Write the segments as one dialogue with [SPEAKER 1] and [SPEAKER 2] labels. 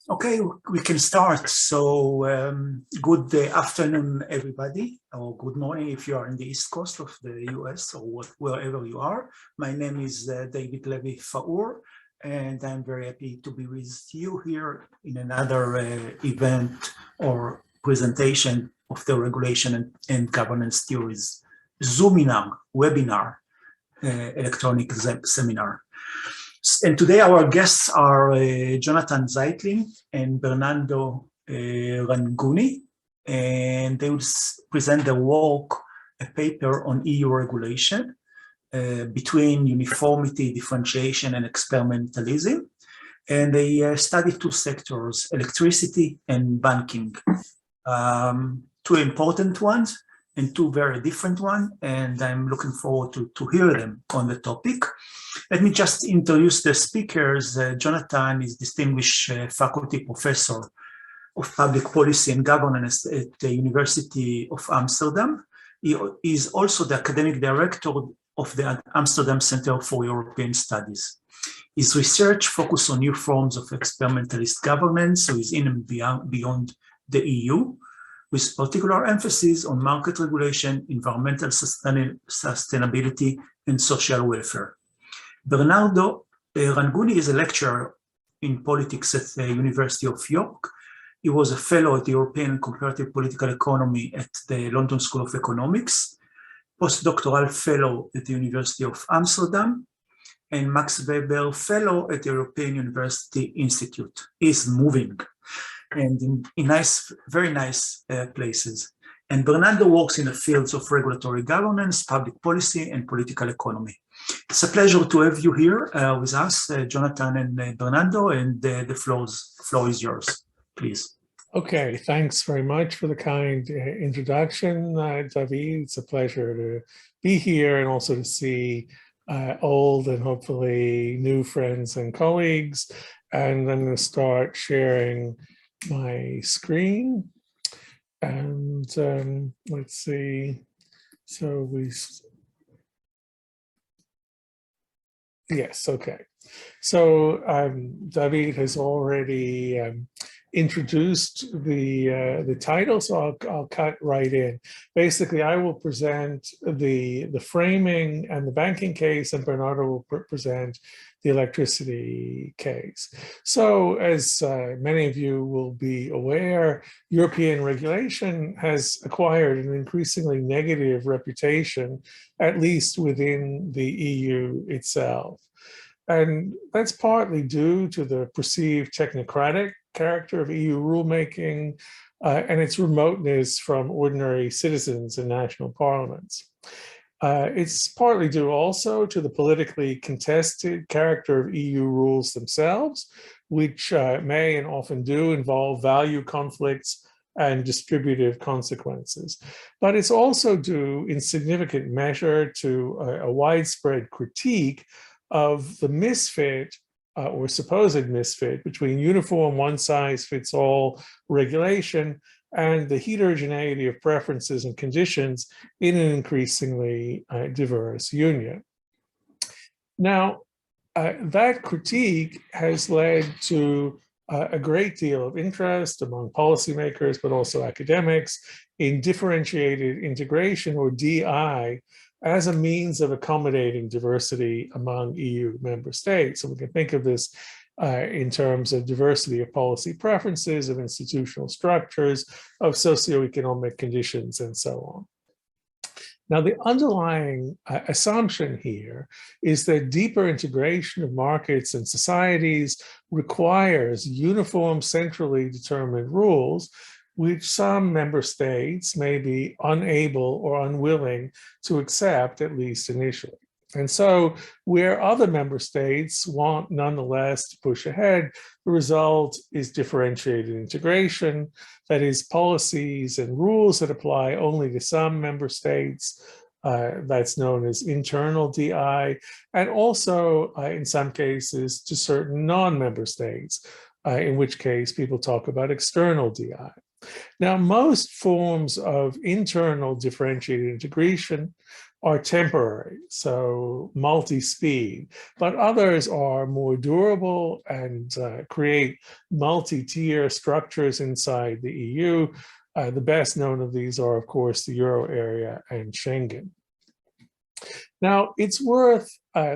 [SPEAKER 1] Okay, we can start. So good afternoon, everybody, or good morning if you are in the East Coast of the US or wherever you are. My name is David Levy Faour, and I'm very happy to be with you here in another event or presentation of the regulation and governance theories webinar, electronic seminar. And today our guests are Jonathan Zeitlin and Bernardo Rangoni, and they will present their work, a paper on EU regulation between uniformity, differentiation, and experimentalism. And they study two sectors, electricity and banking. Two important ones and two very different ones, and I'm looking forward to hear them on the topic. Let me just introduce the speakers. Jonathan is distinguished faculty professor of public policy and governance at the University of Amsterdam. He is also the academic director of the Amsterdam Center for European Studies. His research focuses on new forms of experimentalist governance, so is in and beyond the EU, with particular emphasis on market regulation, environmental sustainability, and social welfare. Bernardo Rangoni is a lecturer in politics at the University of York. He was a fellow at the European Comparative Political Economy at the London School of Economics, postdoctoral fellow at the University of Amsterdam, and Max Weber fellow at the European University Institute. He's moving and in nice, very nice places. And Bernardo works in the fields of regulatory governance, public policy, and political economy. It's a pleasure to have you here with us, Jonathan and Bernardo, and the floor is yours, please.
[SPEAKER 2] Okay, thanks very much for the kind introduction, David. It's a pleasure to be here and also to see old and hopefully new friends and colleagues. And I'm going to start sharing my screen. And let's see, so yes, okay. So David has already introduced the title, so I'll cut right in. Basically, I will present the framing and the banking case, and Bernardo will present the electricity case. So as many of you will be aware, European regulation has acquired an increasingly negative reputation, at least within the EU itself. And that's partly due to the perceived technocratic character of EU rulemaking and its remoteness from ordinary citizens and national parliaments. It's partly due also to the politically contested character of EU rules themselves, which may and often do involve value conflicts and distributive consequences. But it's also due in significant measure to a widespread critique of the misfit or supposed misfit between uniform one-size-fits-all regulation and the heterogeneity of preferences and conditions in an increasingly diverse union. Now, that critique has led to a great deal of interest among policymakers, but also academics, in differentiated integration, or DI, as a means of accommodating diversity among EU member states. So we can think of this in terms of diversity of policy preferences, of institutional structures, of socioeconomic conditions, and so on. Now, the underlying assumption here is that deeper integration of markets and societies requires uniform, centrally determined rules, which some member states may be unable or unwilling to accept, at least initially. And so where other member states want nonetheless to push ahead, the result is differentiated integration, that is, policies and rules that apply only to some member states. That's known as internal DI, and also in some cases to certain non-member states, in which case people talk about external DI. Now, most forms of internal differentiated integration are temporary, so multi-speed, but others are more durable and create multi-tier structures inside the EU. The best known of these are, of course, the Euro area and Schengen. Now, it's worth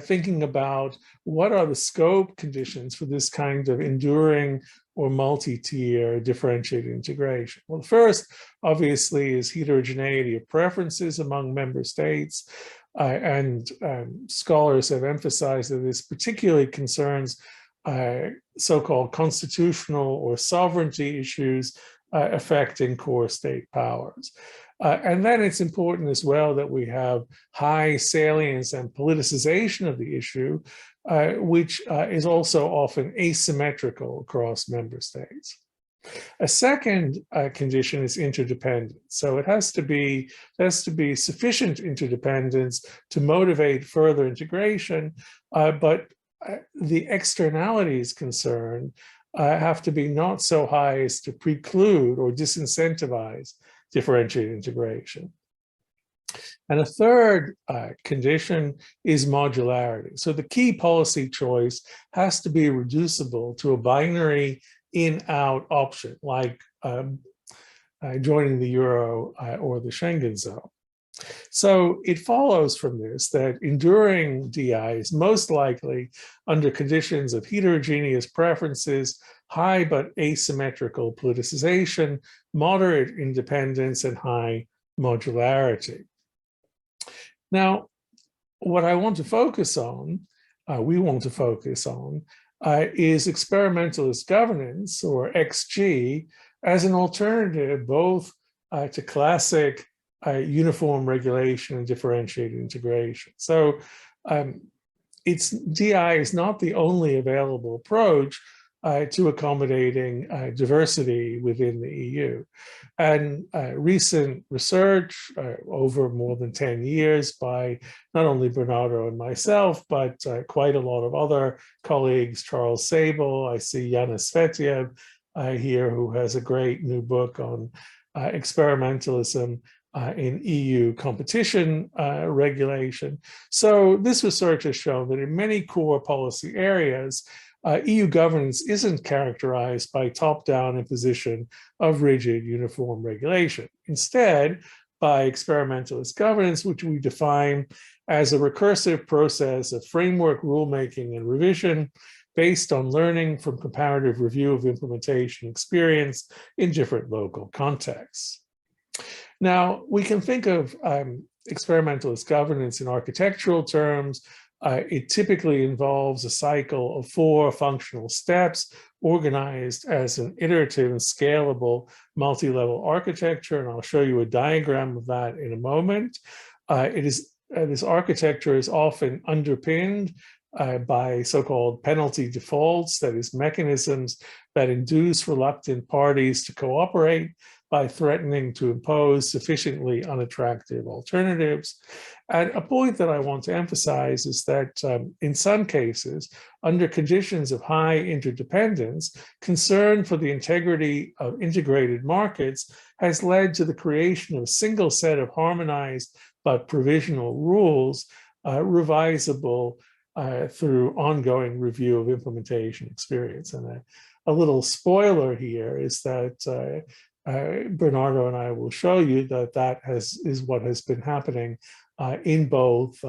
[SPEAKER 2] thinking about what are the scope conditions for this kind of enduring or multi-tier differentiated integration. Well, the first, obviously, is heterogeneity of preferences among member states. And scholars have emphasized that this particularly concerns so-called constitutional or sovereignty issues affecting core state powers. And then it's important as well that we have high salience and politicization of the issue, which is also often asymmetrical across member states. A second condition is interdependence. So it has to be sufficient interdependence to motivate further integration, but the externalities concerned have to be not so high as to preclude or disincentivize differentiated integration. And a third condition is modularity. So the key policy choice has to be reducible to a binary in-out option, like joining the Euro or the Schengen zone. So it follows from this that enduring DI is most likely under conditions of heterogeneous preferences, high but asymmetrical politicization, moderate independence, and high modularity. Now, what I want to focus on, we want to focus on, is experimentalist governance, or XG, as an alternative both to classic uniform regulation and differentiated integration. So DI is not the only available approach to accommodating diversity within the EU. And recent research over more than 10 years by not only Bernardo and myself, but quite a lot of other colleagues, Charles Sable, I see Yanis Fetiev here, who has a great new book on experimentalism in EU competition regulation. So this research has shown that in many core policy areas, EU governance isn't characterized by top-down imposition of rigid uniform regulation. Instead, by experimentalist governance, which we define as a recursive process of framework rulemaking and revision based on learning from comparative review of implementation experience in different local contexts. Now, we can think of experimentalist governance in architectural terms. It typically involves a cycle of 4 functional steps organized as an iterative and scalable multi-level architecture, and I'll show you a diagram of that in a moment. This architecture is often underpinned by so-called penalty defaults, that is, mechanisms that induce reluctant parties to cooperate by threatening to impose sufficiently unattractive alternatives. And a point that I want to emphasize is that in some cases, under conditions of high interdependence, concern for the integrity of integrated markets has led to the creation of a single set of harmonized but provisional rules, revisable through ongoing review of implementation experience. And a little spoiler here is that Bernardo and I will show you that that is what has been happening in both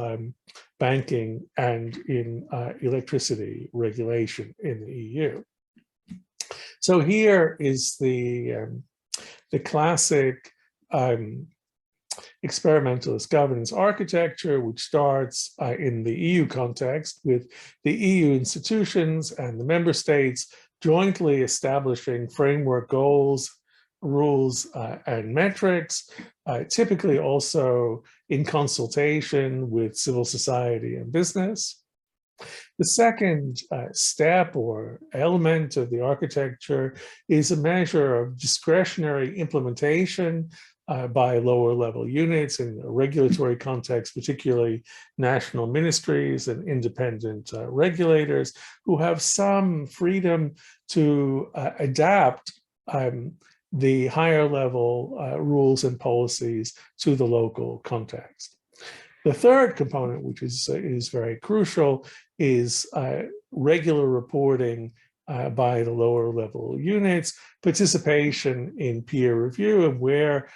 [SPEAKER 2] banking and in electricity regulation in the EU. So here is the classic experimentalist governance architecture, which starts in the EU context with the EU institutions and the member states jointly establishing framework goals, rules, and metrics, typically also in consultation with civil society and business. The second step or element of the architecture is a measure of discretionary implementation by lower level units in a regulatory context, particularly national ministries and independent regulators who have some freedom to adapt the higher level rules and policies to the local context. The third component, which is very crucial, is regular reporting by the lower level units, participation in peer review, and where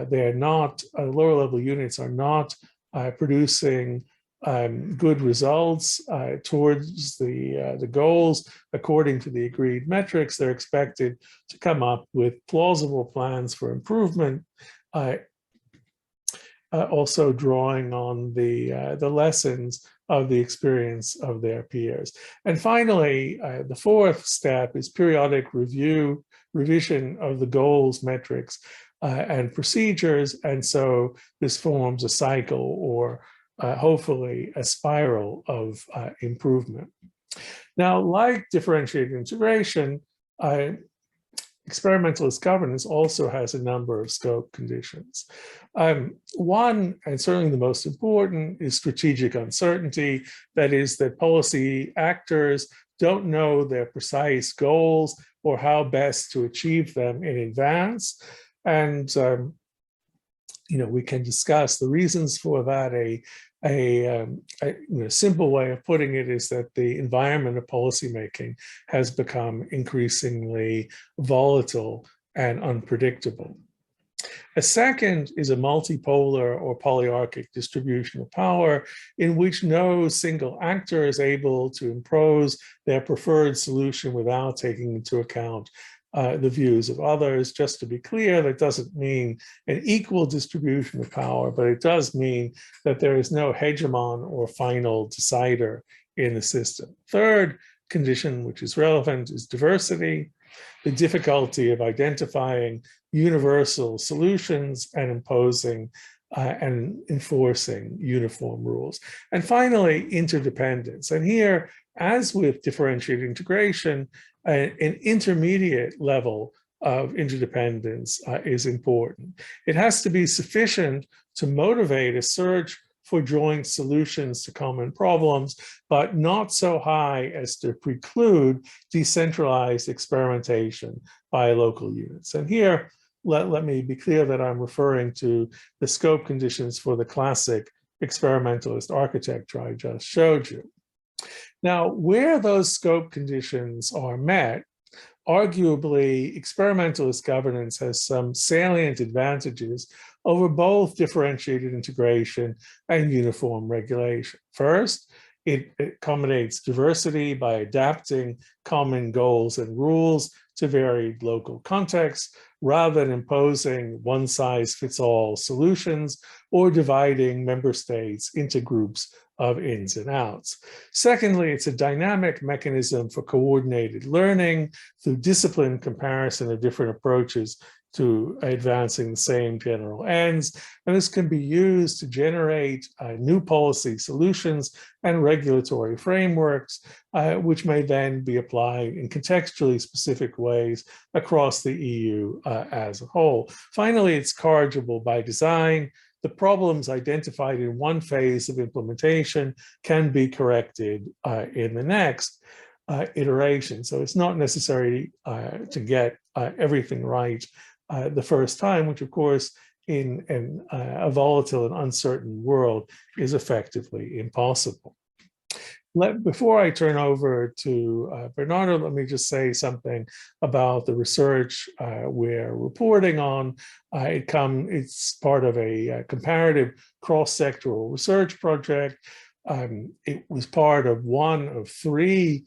[SPEAKER 2] they're not, lower level units are not producing good results towards the goals according to the agreed metrics, they're expected to come up with plausible plans for improvement, also drawing on the lessons of the experience of their peers. And finally, the fourth step is periodic revision of the goals, metrics, and procedures. And so this forms a cycle, or hopefully a spiral of improvement. Now, like differentiated integration, experimentalist governance also has a number of scope conditions. One, and certainly the most important, is strategic uncertainty. That is, that policy actors don't know their precise goals or how best to achieve them in advance. And we can discuss the reasons for that. A simple way of putting it is that the environment of policymaking has become increasingly volatile and unpredictable. A second is a multipolar or polyarchic distribution of power, in which no single actor is able to impose their preferred solution without taking into account the views of others. Just to be clear, that doesn't mean an equal distribution of power, but it does mean that there is no hegemon or final decider in the system. Third condition, which is relevant, is diversity, the difficulty of identifying universal solutions and imposing and enforcing uniform rules. And finally, interdependence. And here, as with differentiated integration, an intermediate level of interdependence is important. It has to be sufficient to motivate a search for joint solutions to common problems, but not so high as to preclude decentralized experimentation by local units. And here, let me be clear that I'm referring to the scope conditions for the classic experimentalist architecture I just showed you. Now, where those scope conditions are met, arguably, experimentalist governance has some salient advantages over both differentiated integration and uniform regulation. First, it accommodates diversity by adapting common goals and rules to varied local contexts, rather than imposing one-size-fits-all solutions or dividing member states into groups of ins and outs. Secondly, it's a dynamic mechanism for coordinated learning through disciplined comparison of different approaches to advancing the same general ends. And this can be used to generate new policy solutions and regulatory frameworks, which may then be applied in contextually specific ways across the EU as a whole. Finally, it's corrigible by design. The problems identified in one phase of implementation can be corrected in the next iteration. So it's not necessary to get everything right the first time, which of course in a volatile and uncertain world is effectively impossible. Before I turn over to Bernardo, let me just say something about the research we're reporting on. It's part of a comparative cross-sectoral research project. It was part of one of three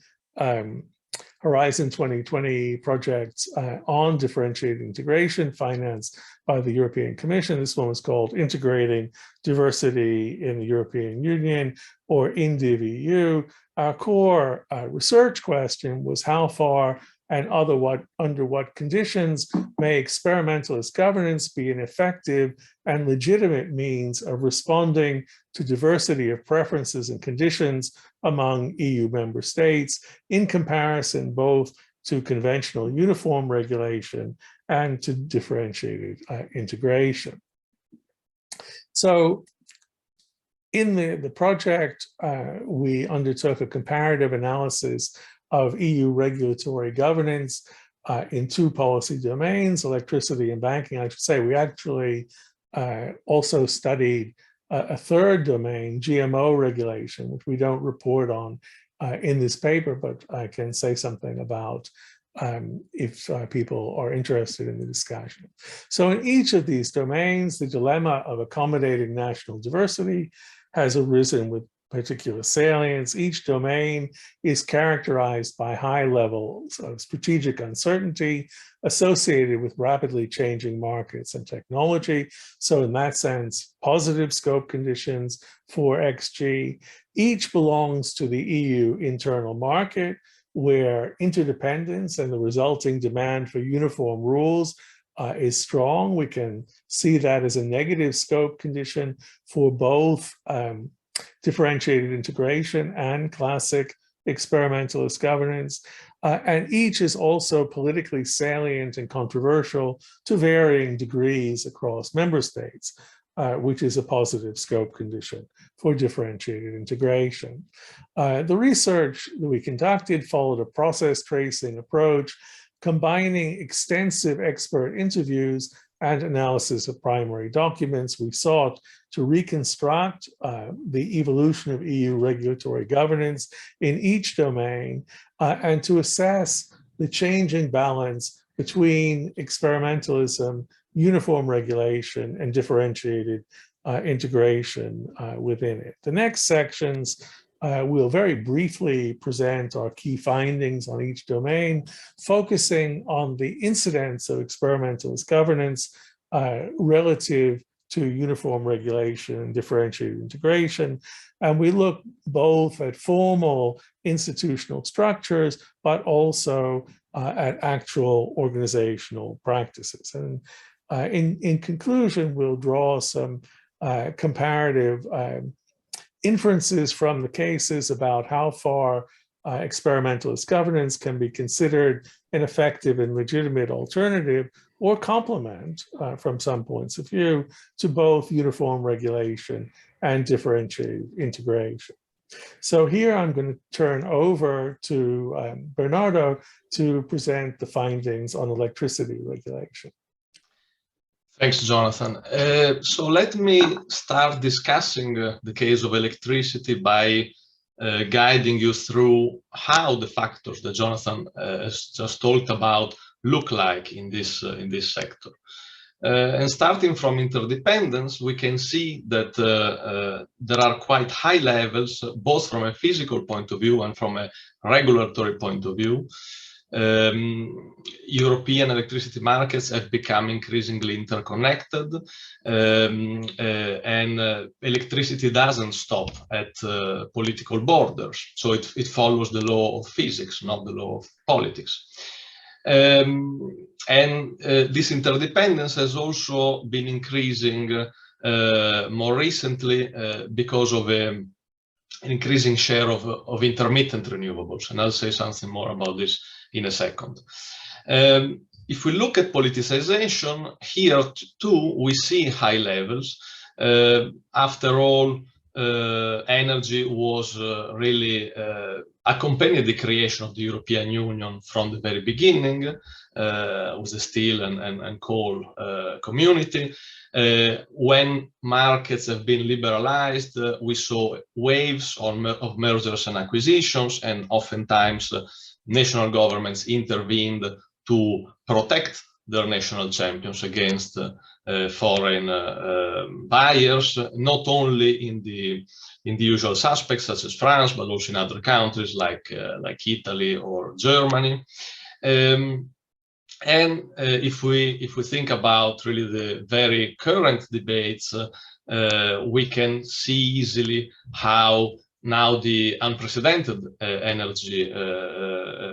[SPEAKER 2] Horizon 2020 projects on differentiated integration financed by the European Commission. This one was called Integrating Diversity in the European Union, or INDIV-EU. Our core research question was how far and under what conditions may experimentalist governance be an effective and legitimate means of responding to diversity of preferences and conditions among EU member states in comparison both to conventional uniform regulation and to differentiated integration. So in the project, we undertook a comparative analysis of EU regulatory governance in two policy domains, electricity and banking. I should say we actually also studied a third domain, GMO regulation, which we don't report on in this paper, but I can say something about if people are interested in the discussion. So in each of these domains, the dilemma of accommodating national diversity has arisen with particular salience. Each domain is characterized by high levels of strategic uncertainty associated with rapidly changing markets and technology. So in that sense, positive scope conditions for XG. Each belongs to the EU internal market, where interdependence and the resulting demand for uniform rules is strong. We can see that as a negative scope condition for both differentiated integration and classic experimentalist governance. And each is also politically salient and controversial to varying degrees across member states, which is a positive scope condition for differentiated integration. The research that we conducted followed a process tracing approach, combining extensive expert interviews and analysis of primary documents. We sought to reconstruct the evolution of EU regulatory governance in each domain and to assess the changing balance between experimentalism, uniform regulation, and differentiated integration within it. The next sections we'll very briefly present our key findings on each domain, focusing on the incidence of experimentalist governance relative to uniform regulation and differentiated integration. And we look both at formal institutional structures, but also at actual organizational practices. And in conclusion, we'll draw some comparative inferences from the cases about how far experimentalist governance can be considered an effective and legitimate alternative or complement from some points of view to both uniform regulation and differentiated integration. So here I'm going to turn over to Bernardo to present the findings on electricity regulation.
[SPEAKER 3] Thanks, Jonathan. So let me start discussing the case of electricity by guiding you through how the factors that Jonathan has just talked about look like in this sector. And starting from interdependence, we can see that there are quite high levels, both from a physical point of view and from a regulatory point of view. European electricity markets have become increasingly interconnected, and electricity doesn't stop at political borders. So it follows the law of physics, not the law of politics. This interdependence has also been increasing more recently because of an increasing share of intermittent renewables. And I'll say something more about this in a second. If we look at politicization, here too we see high levels. After all, energy was really accompanied the creation of the European Union from the very beginning with the steel and coal community. When markets have been liberalized, we saw waves of mergers and acquisitions, and oftentimes national governments intervened to protect their national champions against foreign buyers, not only in the usual suspects such as France, but also in other countries like Italy or Germany. If we think about really the very current debates, we can see easily how now the unprecedented energy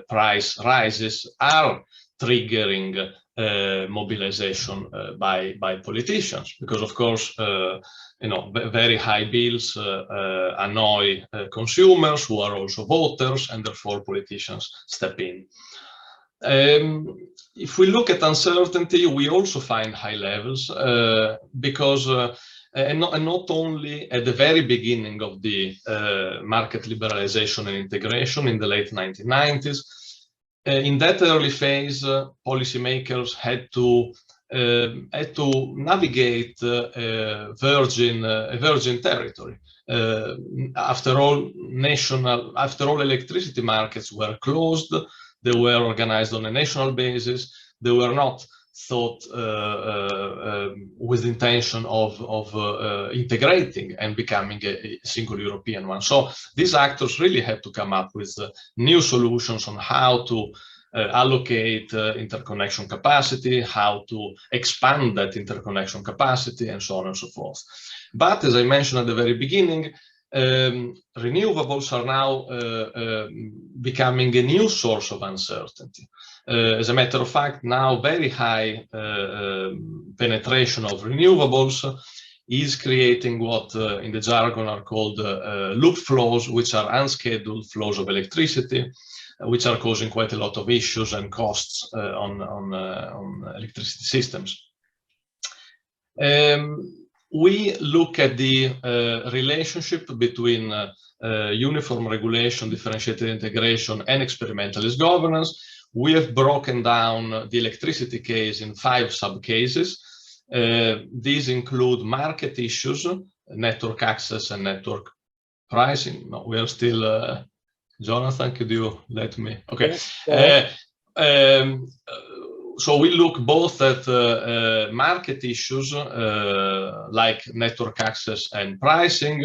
[SPEAKER 3] price rises are triggering mobilization by politicians, because of course very high bills annoy consumers who are also voters, and therefore politicians step in. If we look at uncertainty, we also find high levels because and not only at the very beginning of the market liberalization and integration in the late 1990s. In that early phase, policymakers had to had to navigate a virgin territory. After all, electricity markets were closed. They were organized on a national basis. They were not thought with the intention of integrating and becoming a single European one. So these actors really had to come up with new solutions on how to allocate interconnection capacity, how to expand that interconnection capacity, and so on and so forth. But as I mentioned at the very beginning, renewables are now becoming a new source of uncertainty. As a matter of fact, now very high penetration of renewables is creating what in the jargon are called loop flows, which are unscheduled flows of electricity, which are causing quite a lot of issues and costs on electricity systems. We look at the relationship between uniform regulation, differentiated integration, and experimentalist governance. We have broken down the electricity case in 5 sub-cases. These include market issues, network access, and network pricing. No, we are still, Jonathan, could you let me? Okay. So we look both at market issues like network access and pricing,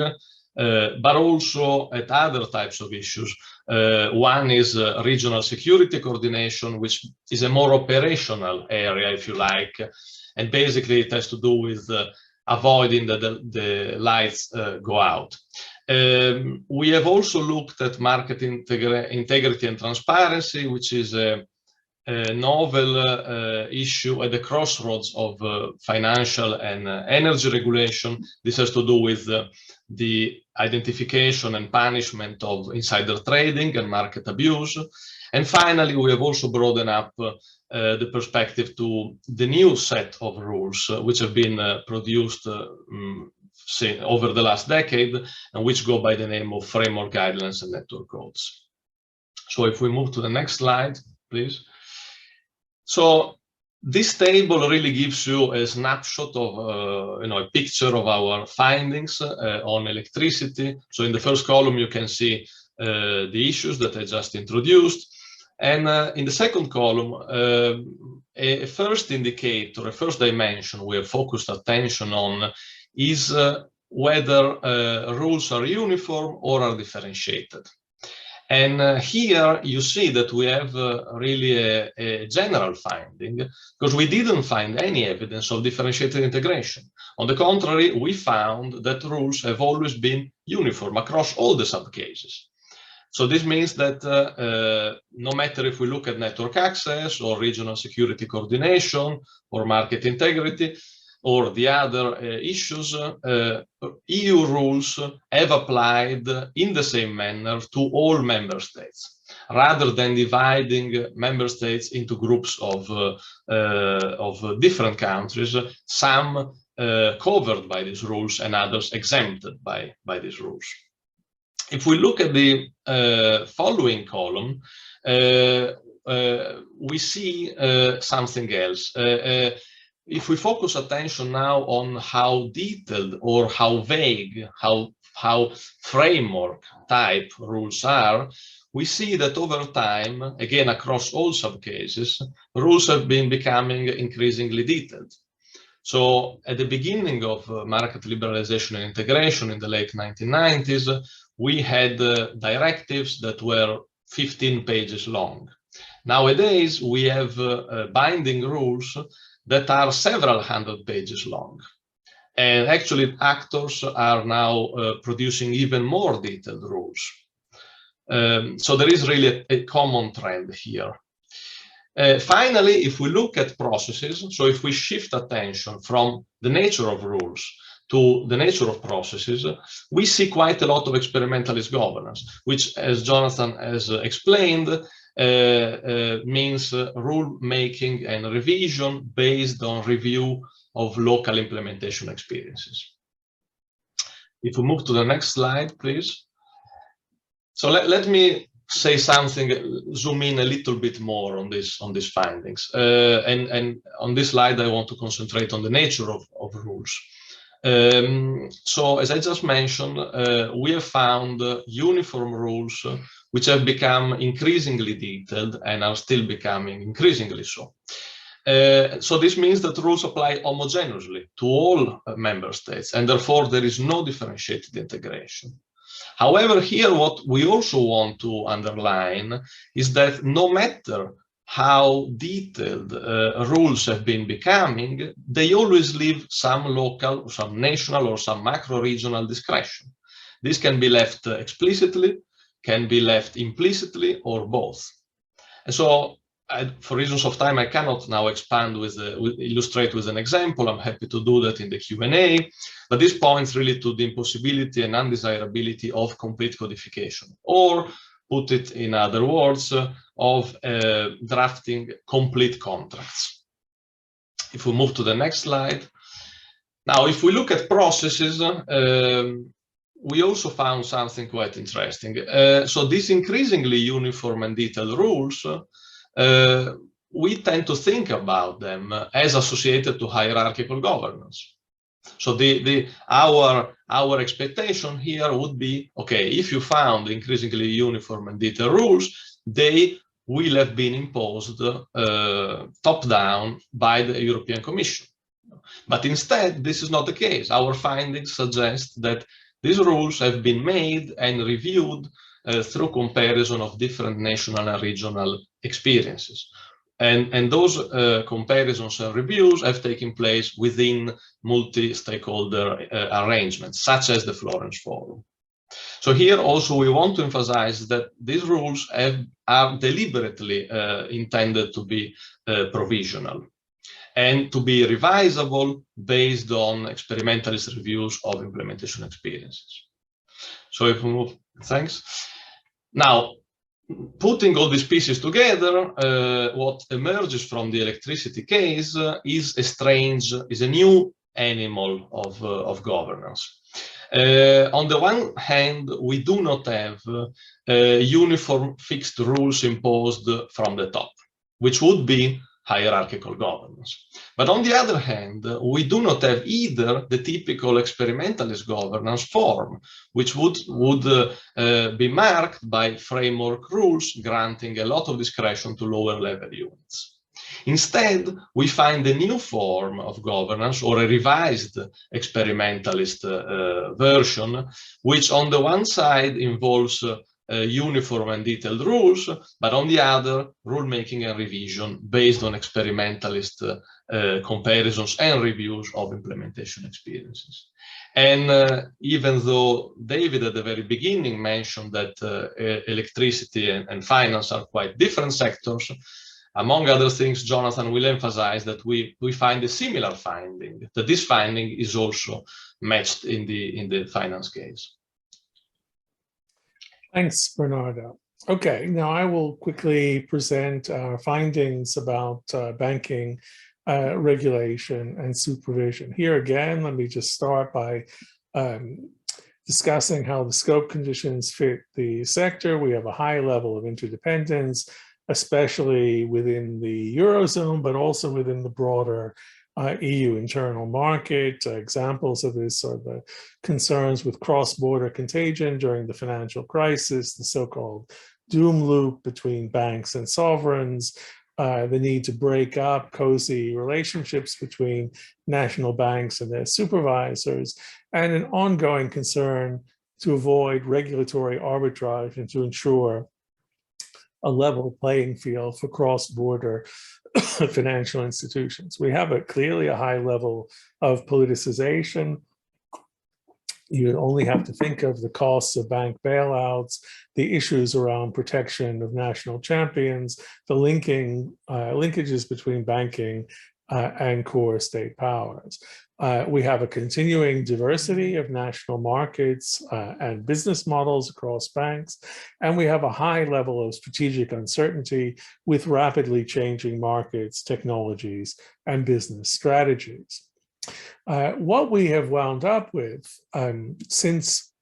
[SPEAKER 3] but also at other types of issues. One is regional security coordination, which is a more operational area, if you like, and basically it has to do with avoiding that the lights go out. We have also looked at market integrity and transparency, which is a novel issue at the crossroads of financial and energy regulation. This has to do with the identification and punishment of insider trading and market abuse. And finally, we have also broadened up the perspective to the new set of rules which have been produced over the last decade and which go by the name of framework guidelines and network codes. So if we move to the next slide, please. So this table really gives you a snapshot of, a picture of our findings on electricity. So in the first column, you can see the issues that I just introduced. And in the second column, a first indicator, a first dimension we have focused attention on is whether rules are uniform or are differentiated. And here you see that we have really a general finding, because we didn't find any evidence of differentiated integration. On the contrary, we found that rules have always been uniform across all the sub-cases. So this means that no matter if we look at network access or regional security coordination or market integrity, or the other issues, EU rules have applied in the same manner to all member states, rather than dividing member states into groups of different countries, some covered by these rules and others exempted by these rules. If we look at the following column, we see something else. If we focus attention now on how detailed or how vague, how framework type rules are, we see that over time, again, across all sub-cases, rules have been becoming increasingly detailed. So at the beginning of market liberalization and integration in the late 1990s, we had directives that were 15 pages long. Nowadays, we have binding rules that are several hundred pages long. And actually, actors are now producing even more detailed rules. So there is really a common trend here. Finally, if we look at processes, so if we shift attention from the nature of rules to the nature of processes, we see quite a lot of experimentalist governance, which, as Jonathan has explained, means rule making and revision based on review of local implementation experiences. If we move to the next slide, please. So let me say something, zoom in a little bit more on these findings. And on this slide, I want to concentrate on the nature of rules. So as I just mentioned, we have found uniform rules which have become increasingly detailed and are still becoming increasingly so. So this means that rules apply homogeneously to all member states, and therefore there is no differentiated integration. However, here what we also want to underline is that no matter how detailed rules have been becoming, they always leave some local, some national, or some macro-regional discretion. This can be left explicitly, can be left implicitly, or both. And so, for reasons of time, I cannot now expand illustrate with an example. I'm happy to do that in the Q&A, but this points really to the impossibility and undesirability of complete codification, or put it in other words, of drafting complete contracts. If we move to the next slide. Now, if we look at processes, we also found something quite interesting. So these increasingly uniform and detailed rules, we tend to think about them as associated to hierarchical governance. So our expectation here would be, okay, if you found increasingly uniform and detailed rules, they will have been imposed top-down by the European Commission. But instead, this is not the case. Our findings suggest that these rules have been made and reviewed through comparison of different national and regional experiences. And those comparisons and reviews have taken place within multi-stakeholder arrangements, such as the Florence Forum. So here also we want to emphasize that these rules are deliberately intended to be provisional and to be revisable based on experimentalist reviews of implementation experiences. So if we move, thanks. Now, putting all these pieces together, what emerges from the electricity case is a new animal of governance. On the one hand, we do not have uniform fixed rules imposed from the top, which would be hierarchical governance. But on the other hand, we do not have either the typical experimentalist governance form, which would be marked by framework rules granting a lot of discretion to lower level units. Instead, we find a new form of governance, or a revised experimentalist version, which on the one side involves uniform and detailed rules, but on the other, rulemaking and revision based on experimentalist comparisons and reviews of implementation experiences. And even though David at the very beginning mentioned that electricity and finance are quite different sectors, among other things, Jonathan will emphasize that we find a similar finding, that this finding is also matched in the finance case.
[SPEAKER 2] Thanks, Bernardo. Okay, now I will quickly present our findings about banking regulation and supervision. Here again, let me just start by discussing how the scope conditions fit the sector. We have a high level of interdependence, especially within the Eurozone, but also within the broader EU internal market. Examples of this are the concerns with cross-border contagion during the financial crisis, the so-called doom loop between banks and sovereigns, the need to break up cozy relationships between national banks and their supervisors, and an ongoing concern to avoid regulatory arbitrage and to ensure a level playing field for cross-border financial institutions. We have clearly a high level of politicization. You only have to think of the costs of bank bailouts, the issues around protection of national champions, the linkages between banking and core state powers. We have a continuing diversity of national markets and business models across banks, and we have a high level of strategic uncertainty with rapidly changing markets, technologies, and business strategies. What we have wound up with since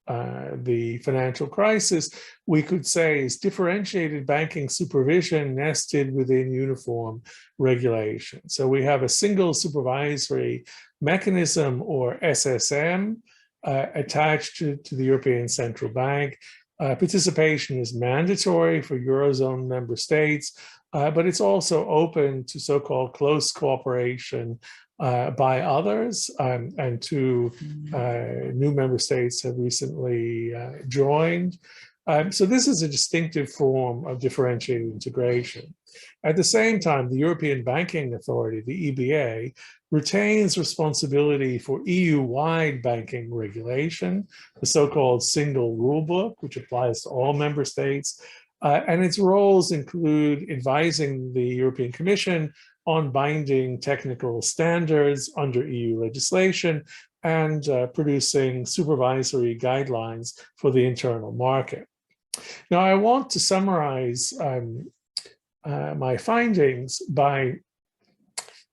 [SPEAKER 2] the financial crisis, we could say is differentiated banking supervision nested within uniform regulation. So we have a single supervisory mechanism, or SSM, attached to the European Central Bank. Participation is mandatory for Eurozone member states, but it's also open to so-called close cooperation by others, and two new member states have recently joined. So this is a distinctive form of differentiated integration. At the same time, the European Banking Authority, the EBA, retains responsibility for EU-wide banking regulation, the so-called single rule book, which applies to all member states. And its roles include advising the European Commission on binding technical standards under EU legislation and producing supervisory guidelines for the internal market. Now, I want to summarize my findings by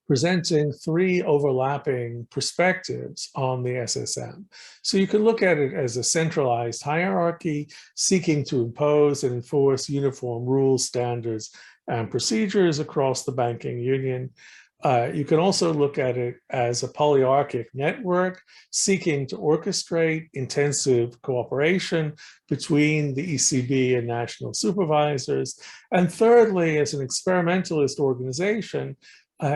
[SPEAKER 2] presenting three overlapping perspectives on the SSM. So you can look at it as a centralized hierarchy seeking to impose and enforce uniform rules, standards, and procedures across the banking union. You can also look at it as a polyarchic network seeking to orchestrate intensive cooperation between the ECB and national supervisors. And thirdly, as an experimentalist organization,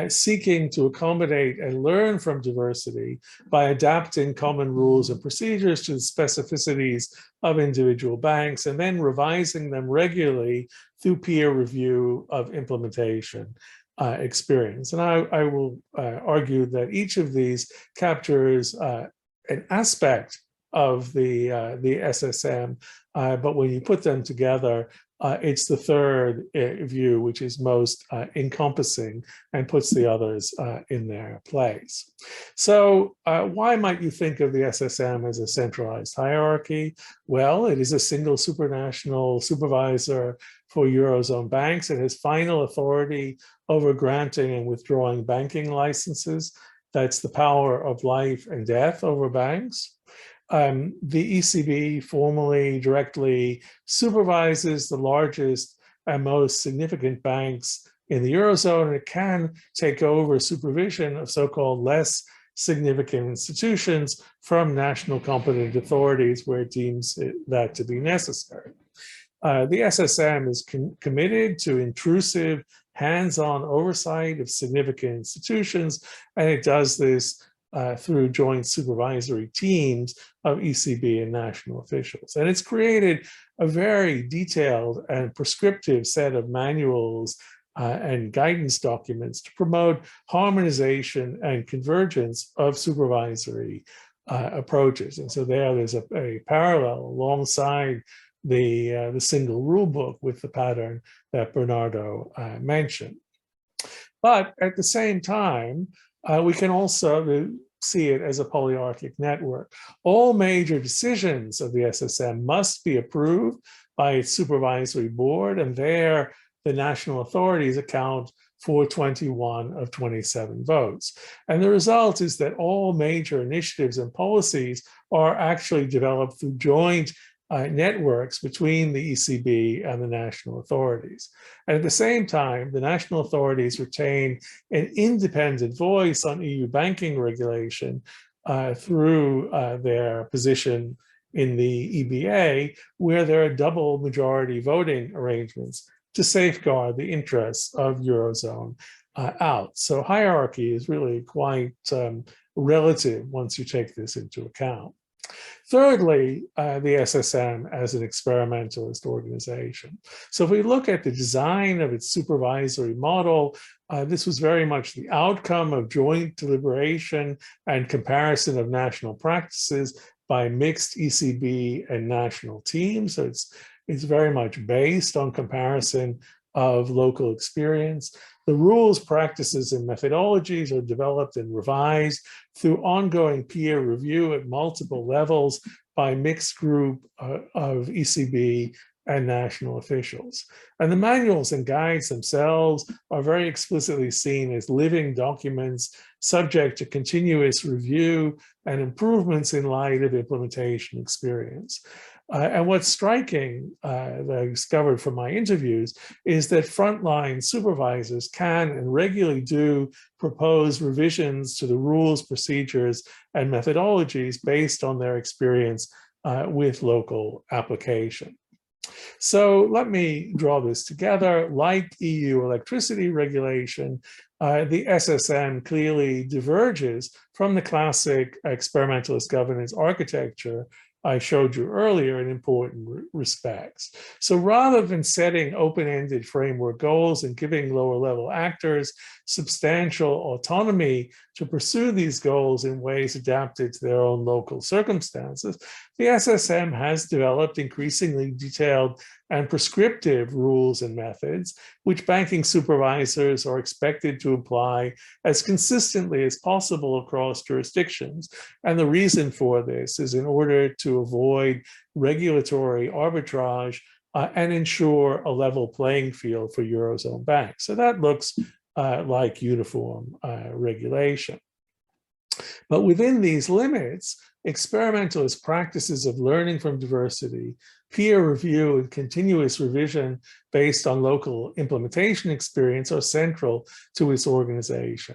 [SPEAKER 2] seeking to accommodate and learn from diversity by adapting common rules and procedures to the specificities of individual banks, and then revising them regularly through peer review of implementation experience. And I will argue that each of these captures an aspect of the SSM, but when you put them together, it's the third view, which is most encompassing and puts the others in their place. So why might you think of the SSM as a centralized hierarchy? Well, it is a single supranational supervisor for Eurozone banks. It has final authority over granting and withdrawing banking licenses. That's the power of life and death over banks. The ECB formally, directly supervises the largest and most significant banks in the Eurozone, and it can take over supervision of so-called less significant institutions from national competent authorities where it deems that to be necessary. The SSM is committed to intrusive, hands-on oversight of significant institutions, and it does this through joint supervisory teams of ECB and national officials. And it's created a very detailed and prescriptive set of manuals and guidance documents to promote harmonization and convergence of supervisory approaches. And so there's a parallel alongside the single rule book with the pattern that Bernardo mentioned. But at the same time, we can also see it as a polyarchic network. All major decisions of the SSM must be approved by its supervisory board, and there the national authorities account for 21 of 27 votes. And the result is that all major initiatives and policies are actually developed through joint networks between the ECB and the national authorities. And at the same time, the national authorities retain an independent voice on EU banking regulation through their position in the EBA, where there are double majority voting arrangements to safeguard the interests of Eurozone out. So hierarchy is really quite relative once you take this into account. Thirdly, the SSM as an experimentalist organization. So if we look at the design of its supervisory model, this was very much the outcome of joint deliberation and comparison of national practices by mixed ECB and national teams. So it's very much based on comparison of local experience. The rules, practices, and methodologies are developed and revised through ongoing peer review at multiple levels by mixed group of ECB and national officials. And the manuals and guides themselves are very explicitly seen as living documents subject to continuous review and improvements in light of implementation experience. And what's striking that I discovered from my interviews is that frontline supervisors can and regularly do propose revisions to the rules, procedures, and methodologies based on their experience with local application. So let me draw this together. Like EU electricity regulation, the SSM clearly diverges from the classic experimentalist governance architecture I showed you earlier in important respects. So rather than setting open-ended framework goals and giving lower-level actors substantial autonomy to pursue these goals in ways adapted to their own local circumstances, the SSM has developed increasingly detailed and prescriptive rules and methods, which banking supervisors are expected to apply as consistently as possible across jurisdictions. And the reason for this is in order to avoid regulatory arbitrage and ensure a level playing field for Eurozone banks. So that looks like uniform regulation. But within these limits, experimentalist practices of learning from diversity, peer review, and continuous revision based on local implementation experience are central to its organization.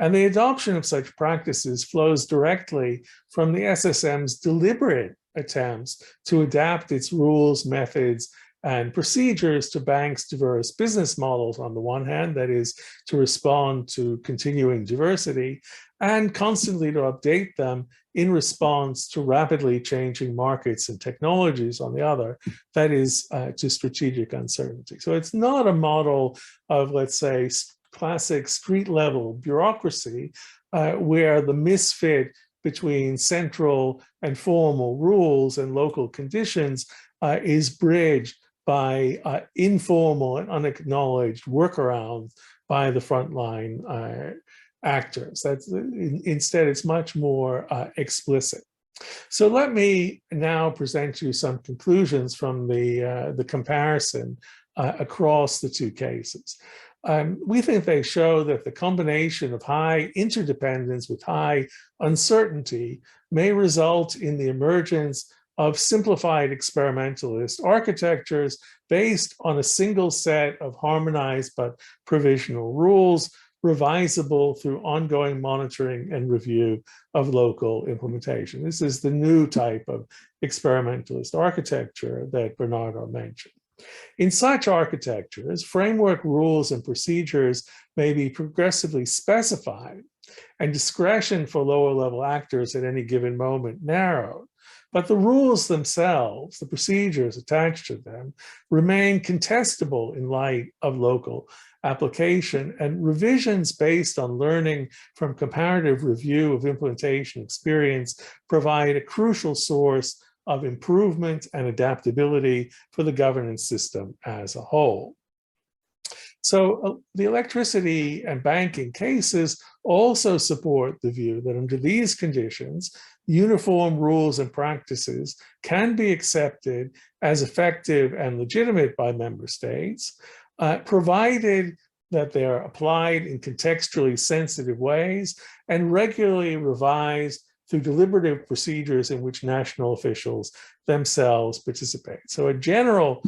[SPEAKER 2] And the adoption of such practices flows directly from the SSM's deliberate attempts to adapt its rules, methods, and procedures to banks' diverse business models on the one hand, that is, to respond to continuing diversity, and constantly to update them in response to rapidly changing markets and technologies on the other, that is, to strategic uncertainty. So it's not a model of, let's say, classic street-level bureaucracy where the misfit between central and formal rules and local conditions is bridged by informal and unacknowledged workarounds by the frontline actors. Instead, it's much more explicit. So let me now present you some conclusions from the comparison across the two cases. We think they show that the combination of high interdependence with high uncertainty may result in the emergence of simplified experimentalist architectures based on a single set of harmonized but provisional rules, revisable through ongoing monitoring and review of local implementation. This is the new type of experimentalist architecture that Bernardo mentioned. In such architectures, framework rules and procedures may be progressively specified and discretion for lower level actors at any given moment narrowed. But the rules themselves, the procedures attached to them, remain contestable in light of local application, and revisions based on learning from comparative review of implementation experience provide a crucial source of improvement and adaptability for the governance system as a whole. So the electricity and banking cases also support the view that under these conditions, uniform rules and practices can be accepted as effective and legitimate by member states, provided that they are applied in contextually sensitive ways and regularly revised through deliberative procedures in which national officials themselves participate. So a general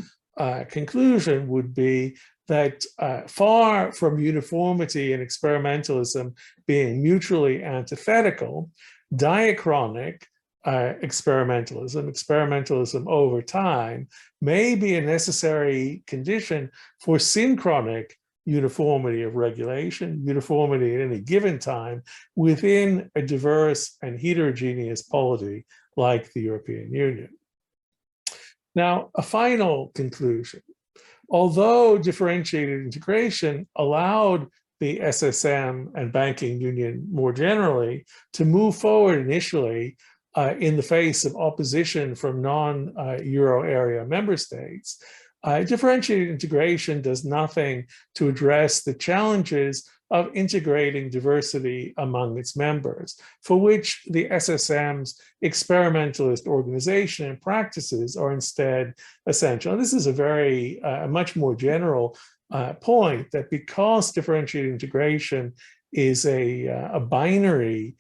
[SPEAKER 2] conclusion would be that far from uniformity and experimentalism being mutually antithetical, diachronic experimentalism over time may be a necessary condition for synchronic uniformity of regulation, uniformity at any given time within a diverse and heterogeneous polity like the European Union. Now, a final conclusion. Although differentiated integration allowed the SSM and banking union more generally to move forward initially in the face of opposition from non-Euro area member states, differentiated integration does nothing to address the challenges of integrating diversity among its members, for which the SSM's experimentalist organization and practices are instead essential. And this is a very, much more general point, that because differentiated integration is a binary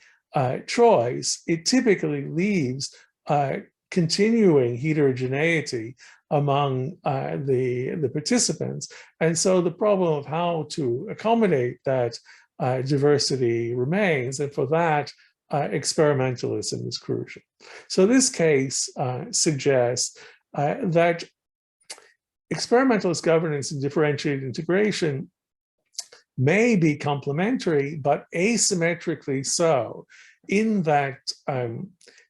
[SPEAKER 2] choice, it typically leaves continuing heterogeneity among the participants. And so the problem of how to accommodate that diversity remains, and for that, experimentalism is crucial. So this case suggests that experimentalist governance and differentiated integration may be complementary, but asymmetrically so, in that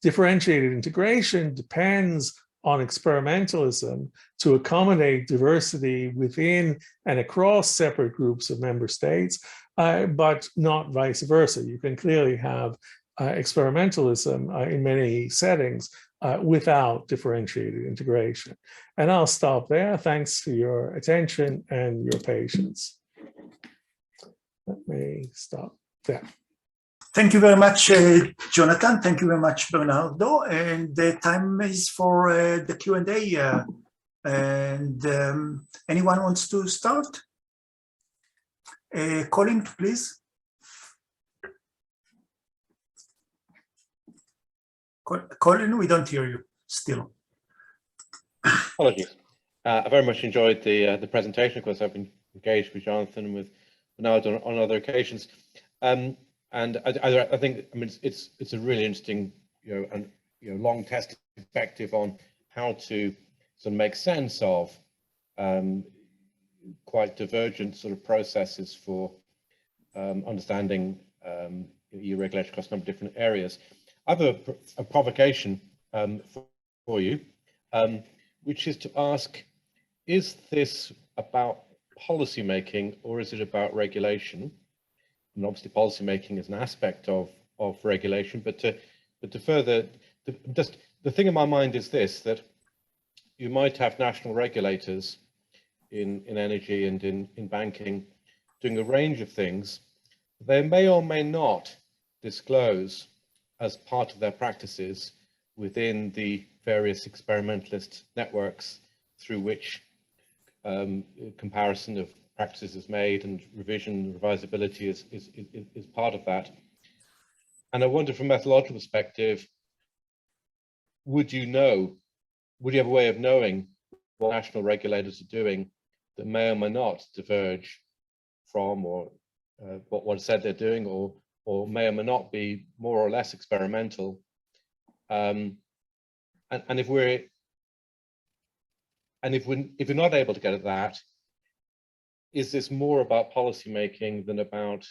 [SPEAKER 2] differentiated integration depends on experimentalism to accommodate diversity within and across separate groups of member states, but not vice versa. You can clearly have experimentalism in many settings without differentiated integration. And I'll stop there. Thanks for your attention and your patience. Let me stop there.
[SPEAKER 1] Thank you very much, Jonathan. Thank you very much, Bernardo. And the time is for the Q&A. Anyone wants to start? Colin, please. Colin, we don't hear you still.
[SPEAKER 4] Apologies. I very much enjoyed the presentation. Of course, I've been engaged with Jonathan and with Bernardo on other occasions. And I think, I mean, it's a really interesting, long tested perspective on how to sort of make sense of quite divergent sort of processes for understanding EU regulation across a number of different areas. I have a provocation for you, which is to ask, is this about policy making or is it about regulation? And obviously policy making is an aspect of regulation, but to further, just the thing in my mind is this, that you might have national regulators in energy and in banking doing a range of things. They may or may not disclose as part of their practices within the various experimentalist networks through which comparison of practices is made, and revisability is part of that. And I wonder, from a methodological perspective, would you have a way of knowing what national regulators are doing that may or may not diverge from or what said they're doing, or may or may not be more or less experimental? And if we're not able to get at that, is this more about policy making than about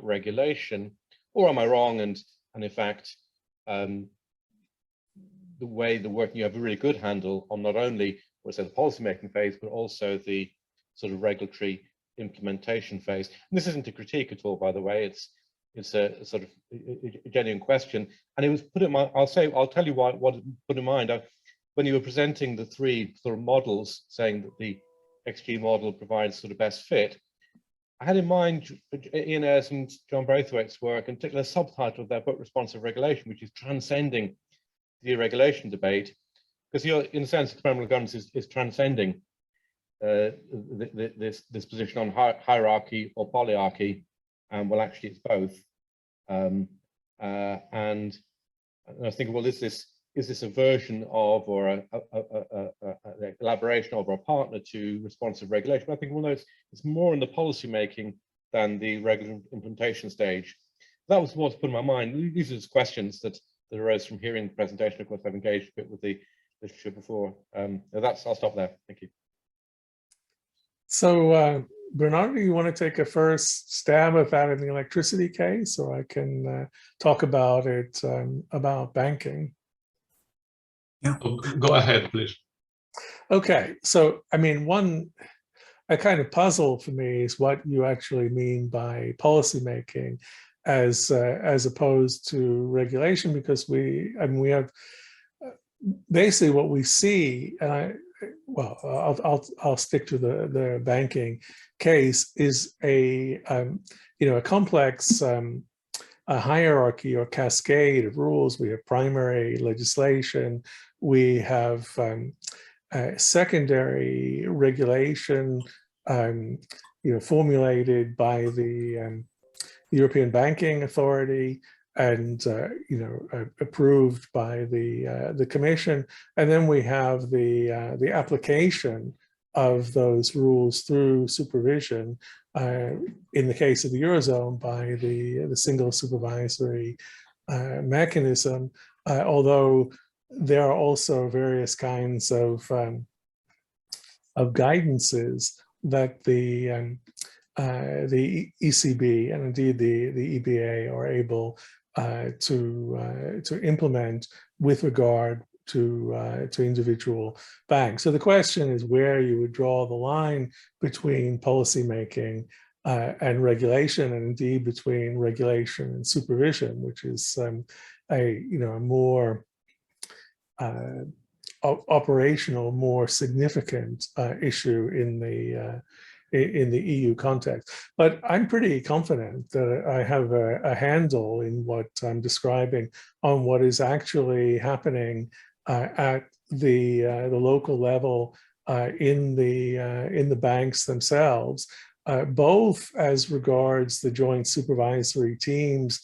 [SPEAKER 4] regulation, or am I wrong? And in fact, the way the work, you have a really good handle on not only what's the policy making phase, but also the sort of regulatory implementation phase. And this isn't a critique at all, by the way. It's a sort of a genuine question, and it was put in my. I'll tell you what it put in mind. When you were presenting the three sort of models, saying that the XG model provides sort of best fit, I had in mind Ian Ayres and John Braithwaite's work, in particular subtitle of their book Responsive Regulation, which is transcending the deregulation debate, because in a sense experimental governance is transcending this position on hierarchy or polyarchy, and well, actually it's both. And I was thinking, well, is this a version of, or an elaboration of, or a partner to responsive regulation? But I think, well, no, it's more in the policy making than the regular implementation stage. That was what's put in my mind. These are just questions that arose from hearing the presentation. Of course, I've engaged a bit with the literature before. I'll stop there. Thank you. So,
[SPEAKER 2] Bernardo, you want to take a first stab at that in the electricity case, or I can talk about it about banking?
[SPEAKER 3] Yeah. Go ahead, please.
[SPEAKER 2] Okay, so I mean, a kind of puzzle for me is what you actually mean by policymaking as opposed to regulation, because we have basically what we see, and well, I'll stick to the banking case, is a complex a hierarchy or cascade of rules. We have primary legislation, we have secondary regulation, formulated by the European Banking Authority and approved by the Commission, and then we have the application of those rules through supervision. In the case of the Eurozone, by the single supervisory mechanism, although there are also various kinds of guidances that the ECB and indeed the EBA are able to implement with regard to individual banks. So the question is where you would draw the line between policymaking and regulation, and indeed between regulation and supervision, which is a more operational, more significant issue in the EU context. But I'm pretty confident that I have a handle in what I'm describing on what is actually happening at the local level in the banks themselves, both as regards the joint supervisory teams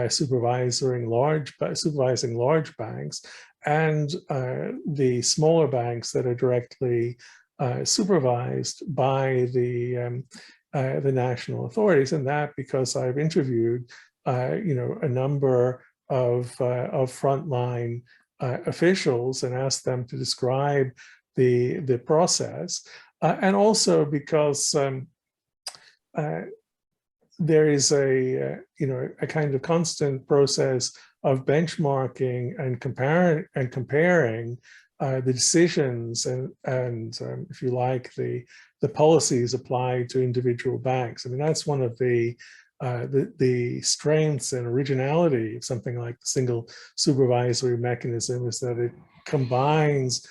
[SPEAKER 2] supervising large banks, and the smaller banks that are directly supervised by the national authorities. And that because I've interviewed a number of frontline officials and asked them to describe the process, and also because there is a kind of constant process of benchmarking and comparing the decisions and if you like, the policies applied to individual banks. I mean, that's one of the strengths and originality of something like the single supervisory mechanism, is that it combines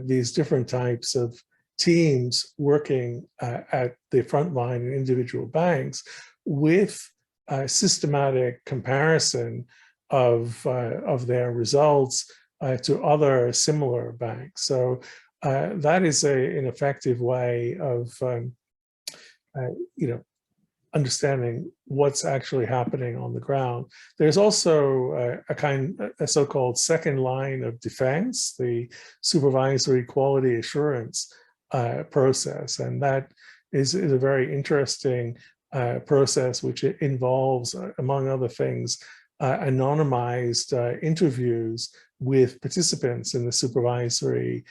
[SPEAKER 2] these different types of teams working at the front line in individual banks with systematic comparison of their results to other similar banks. So that is an effective way of understanding what's actually happening on the ground. There's also a so-called second line of defense, the supervisory quality assurance process, and that is a very interesting process, which involves, among other things, anonymized interviews with participants in the supervisory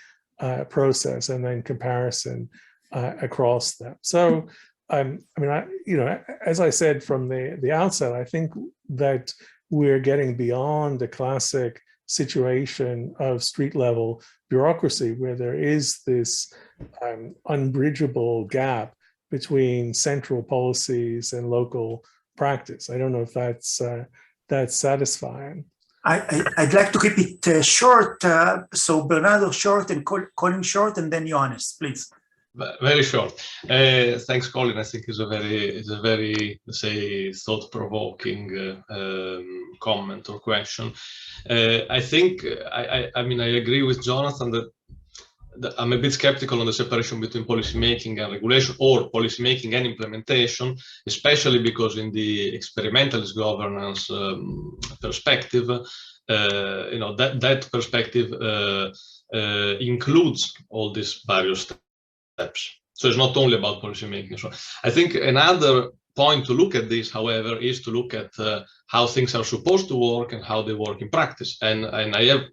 [SPEAKER 2] process, and then comparison across them. So, as I said from the outset, I think that we're getting beyond the classic situation of street level bureaucracy, where there is this unbridgeable gap between central policies and local practice. I don't know if that's satisfying.
[SPEAKER 1] I'd like to keep it short. So Bernardo short and Colin short, and then Johannes, please.
[SPEAKER 3] Very short. Thanks, Colin. I think it's a very, let's say, thought-provoking comment or question. I think I agree with Jonathan that I'm a bit skeptical on the separation between policymaking and regulation, or policymaking and implementation, especially because in the experimentalist governance perspective, that perspective includes all these various steps. So it's not only about policymaking. So I think another point to look at this, however, is to look at how things are supposed to work and how they work in practice. And I have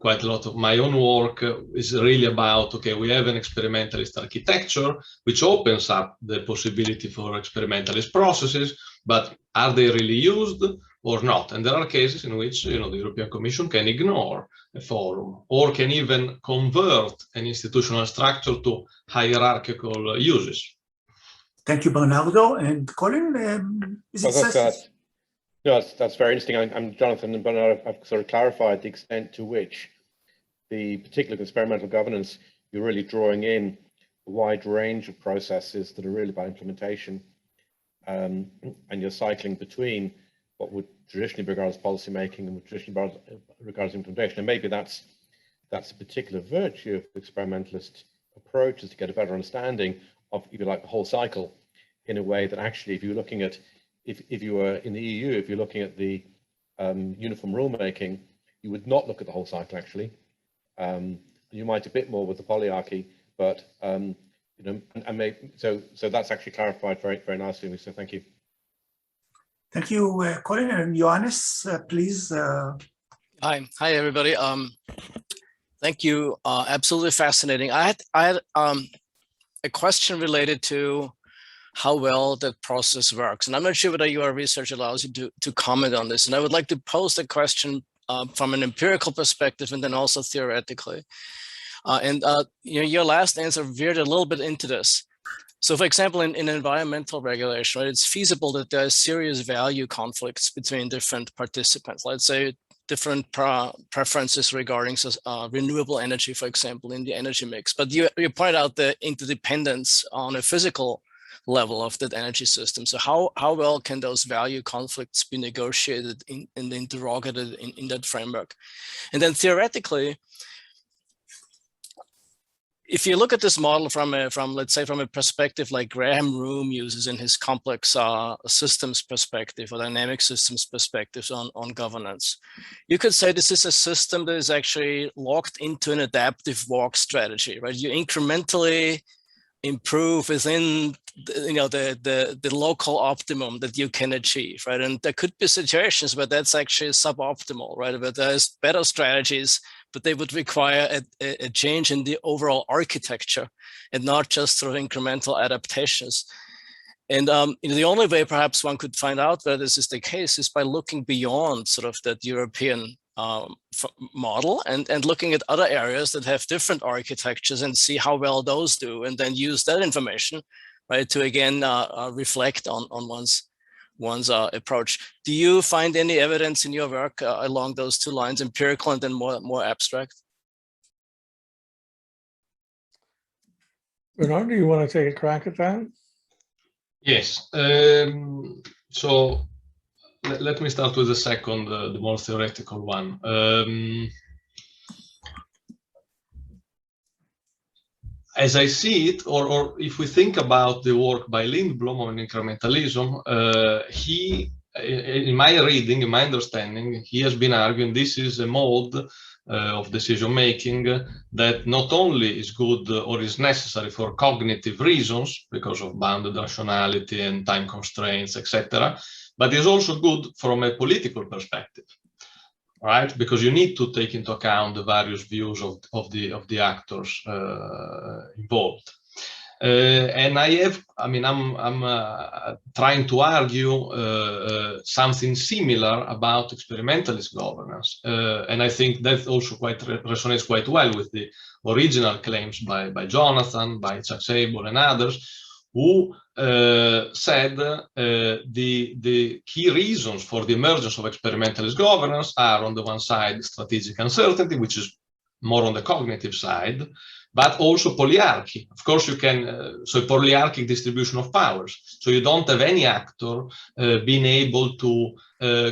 [SPEAKER 3] quite a lot of my own work is really about, okay, we have an experimentalist architecture which opens up the possibility for experimentalist processes, but are they really used or not? And there are cases in which the European Commission can ignore a forum or can even convert an institutional structure to hierarchical uses.
[SPEAKER 1] Thank you, Bernardo. And Colin,
[SPEAKER 4] that's very interesting. I'm Jonathan and Bernardo have sort of clarified the extent to which particular experimental governance, you're really drawing in a wide range of processes that are really about implementation, and you're cycling between what would traditionally be regarded as policy making and would traditionally be regarded as implementation. And maybe that's a particular virtue of the experimentalist approach, is to get a better understanding of, if you like, the whole cycle, in a way that actually, if you're looking at, if you were in the EU, if you're looking at the uniform rulemaking, you would not look at the whole cycle actually. You might a bit more with the polyarchy, but you know, and maybe, so that's actually clarified very, very nicely. So thank you.
[SPEAKER 1] Thank you, Colin. And Johannes, please.
[SPEAKER 5] Hi everybody. Thank you. Absolutely fascinating. I had a question related to how well that process works, and I'm not sure whether your research allows you to comment on this. And I would like to pose the question from an empirical perspective and then also theoretically. You know, your last answer veered a little bit into this. So, for example, in environmental regulation, right, it's feasible that there are serious value conflicts between different participants. Let's say different preferences regarding renewable energy, for example, in the energy mix. But you point out the interdependence on a physical level of that energy system. So how well can those value conflicts be negotiated and interrogated in that framework? And then theoretically, if you look at this model from let's say from a perspective like Graham Room uses in his complex systems perspective or dynamic systems perspectives on governance, you could say this is a system that is actually locked into an adaptive walk strategy, right? You incrementally improve within, you know, the local optimum that you can achieve, right? And there could be situations where that's actually suboptimal, right? Where there's better strategies, but they would require a change in the overall architecture and not just sort of incremental adaptations. And you know, the only way perhaps one could find out whether this is the case is by looking beyond sort of that European model and looking at other areas that have different architectures and see how well those do, and then use that information, right, to again reflect on one's approach. Do you find any evidence in your work along those two lines, empirical and then more abstract?
[SPEAKER 2] Bernardo, do you want to take a crack at that?
[SPEAKER 3] Yes. So let me start with the second, the more theoretical one. As I see it, or if we think about the work by Lindblom on incrementalism, in my reading, in my understanding, he has been arguing this is a mode of decision making that not only is good or is necessary for cognitive reasons because of bounded rationality and time constraints, etc., but is also good from a political perspective, right? Because you need to take into account the various views of the actors involved. And I'm trying to argue something similar about experimentalist governance, and I think that also resonates quite well with the original claims by Jonathan, by Chuck Sable and others, who said the key reasons for the emergence of experimentalist governance are, on the one side, strategic uncertainty, which is more on the cognitive side, but also polyarchy. Of course, you can, so polyarchic distribution of powers. So you don't have any actor being able to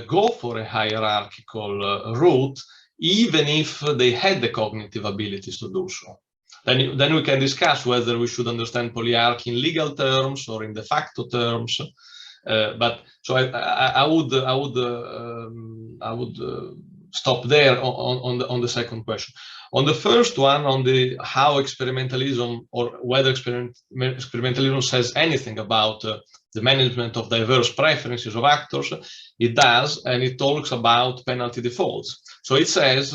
[SPEAKER 3] go for a hierarchical route, even if they had the cognitive abilities to do so. Then we can discuss whether we should understand polyarchy in legal terms or in de facto terms. But so I would stop there on the second question. On the first one, on the how experimentalism or whether experimentalism says anything about the management of diverse preferences of actors, it does, and it talks about penalty defaults. So it says,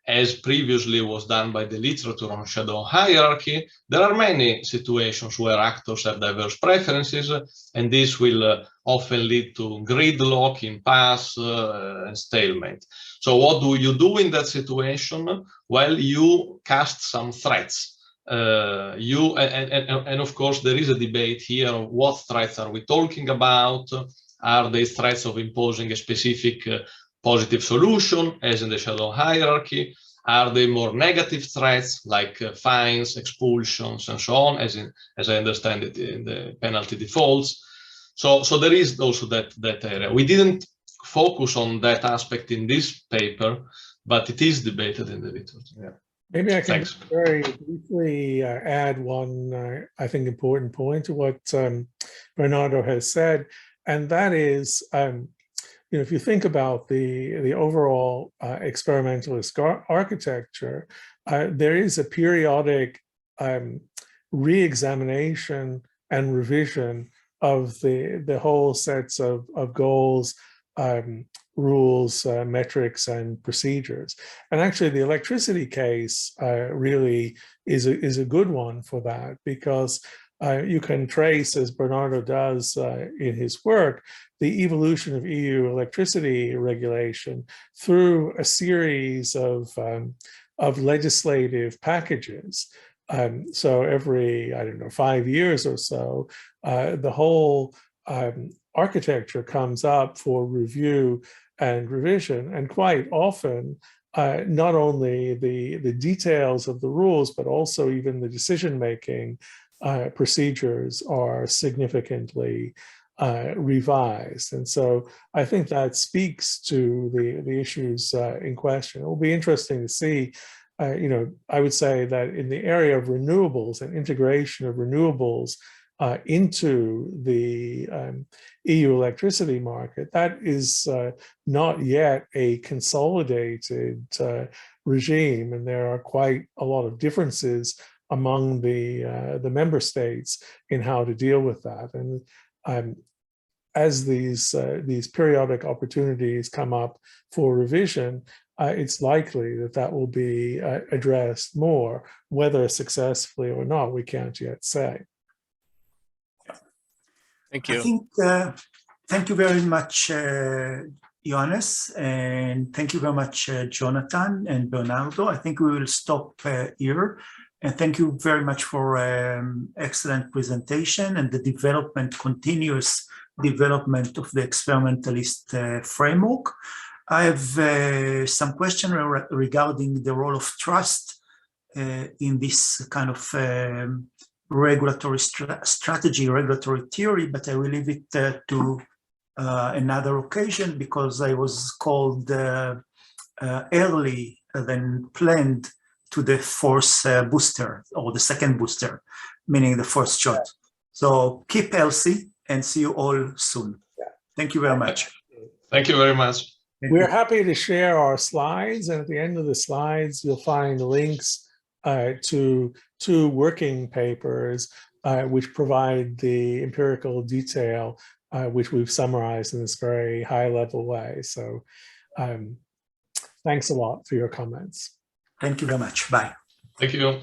[SPEAKER 3] as previously was done by the literature on shadow hierarchy, there are many situations where actors have diverse preferences, and this will often lead to gridlock, impasse, and stalemate. So what do you do in that situation? Well, you cast some threats. And of course, there is a debate here of what threats are we talking about? Are they threats of imposing a specific positive solution, as in the shadow hierarchy? Are they more negative threats like fines, expulsions, and so on, as I understand it in the penalty defaults? So there is also that area. We didn't focus on that aspect in this paper, but it is debated in the literature. Yeah.
[SPEAKER 2] Maybe I can very briefly add one, I think, important point to what Bernardo has said, and that is, if you think about the overall experimentalist architecture, there is a periodic re-examination and revision of the whole sets of goals, rules, metrics, and procedures. And actually, the electricity case really is a good one for that, because you can trace, as Bernardo does in his work, the evolution of EU electricity regulation through a series of legislative packages. So every, 5 years or so, the whole architecture comes up for review and revision, and quite often not only the details of the rules, but also even the decision-making procedures are significantly revised. And so I think that speaks to the issues in question. It will be interesting to see, I would say that in the area of renewables and integration of renewables into the EU electricity market, that is not yet a consolidated regime, and there are quite a lot of differences among the member states in how to deal with that. And as these periodic opportunities come up for revision, it's likely that will be addressed more. Whether successfully or not, we can't yet say.
[SPEAKER 5] Thank you.
[SPEAKER 1] I think, thank you very much, Johannes, and thank you very much, Jonathan and Bernardo. I think we will stop here. And thank you very much for excellent presentation and the continuous development of the experimentalist framework. I have some questions regarding the role of trust in this kind of regulatory strategy, regulatory theory, but I will leave it to another occasion, because I was called early than planned to the fourth booster, or the second booster, meaning the first shot. So keep healthy and see you all soon. Thank you very much.
[SPEAKER 3] Thank you very much.
[SPEAKER 2] We're happy to share our slides, and at the end of the slides, you'll find links to 2 working papers which provide the empirical detail which we've summarized in this very high-level way. So thanks a lot for your comments.
[SPEAKER 1] Thank you very much. Bye.
[SPEAKER 3] Thank you.